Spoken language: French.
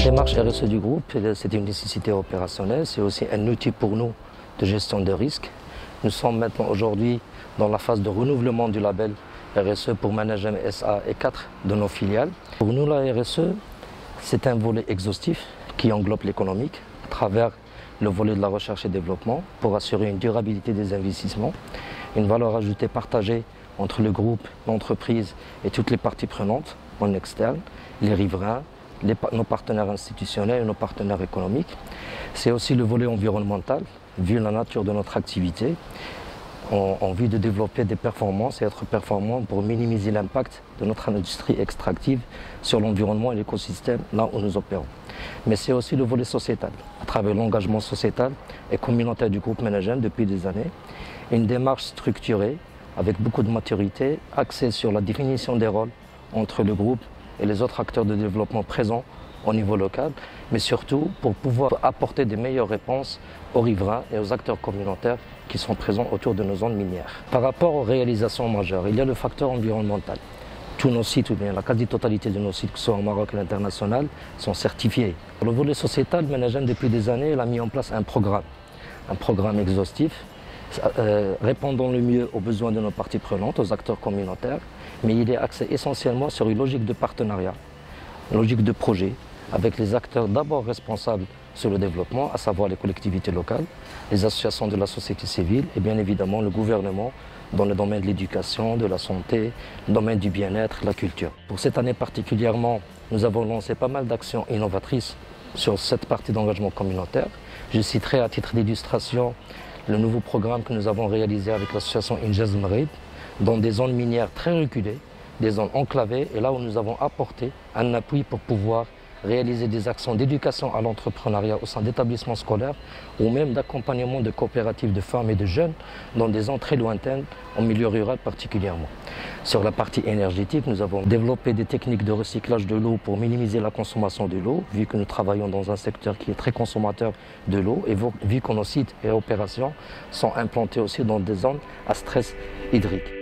démarche RSE du groupe, c'est une nécessité opérationnelle, c'est aussi un outil pour nous de gestion de risque. Nous sommes maintenant aujourd'hui dans la phase de renouvellement du label RSE pour Managem SA et 4 de nos filiales. Pour nous, la RSE, c'est un volet exhaustif qui englobe l'économique à travers le volet de la recherche et développement pour assurer une durabilité des investissements, une valeur ajoutée partagée entre le groupe, l'entreprise et toutes les parties prenantes en externe, les riverains, nos partenaires institutionnels et nos partenaires économiques. C'est aussi le volet environnemental, vu la nature de notre activité. On a envie de développer des performances et être performants pour minimiser l'impact de notre industrie extractive sur l'environnement et l'écosystème là où nous opérons. Mais c'est aussi le volet sociétal, à travers l'engagement sociétal et communautaire du groupe Managem depuis des années. Une démarche structurée, avec beaucoup de maturité, axée sur la définition des rôles entre le groupe et les autres acteurs de développement présents au niveau local, mais surtout pour pouvoir apporter des meilleures réponses aux riverains et aux acteurs communautaires qui sont présents autour de nos zones minières. Par rapport aux réalisations majeures, il y a le facteur environnemental. Tous nos sites, ou bien la quasi-totalité de nos sites, que ce soit au Maroc et à l'international, sont certifiés. Pour le volet sociétal, Managem, depuis des années, a mis en place un programme exhaustif, répondant le mieux aux besoins de nos parties prenantes, aux acteurs communautaires, mais il est axé essentiellement sur une logique de partenariat, une logique de projet, avec les acteurs d'abord responsables sur le développement, à savoir les collectivités locales, les associations de la société civile et bien évidemment le gouvernement dans le domaine de l'éducation, de la santé, le domaine du bien-être, la culture. Pour cette année particulièrement, nous avons lancé pas mal d'actions innovatrices sur cette partie d'engagement communautaire. Je citerai à titre d'illustration le nouveau programme que nous avons réalisé avec l'association Injaz Maghrid dans des zones minières très reculées, des zones enclavées, et là où nous avons apporté un appui pour pouvoir réaliser des actions d'éducation à l'entrepreneuriat au sein d'établissements scolaires ou même d'accompagnement de coopératives de femmes et de jeunes dans des zones très lointaines, en milieu rural particulièrement. Sur la partie énergétique, nous avons développé des techniques de recyclage de l'eau pour minimiser la consommation de l'eau, vu que nous travaillons dans un secteur qui est très consommateur de l'eau et vu que nos sites et opérations sont implantés aussi dans des zones à stress hydrique.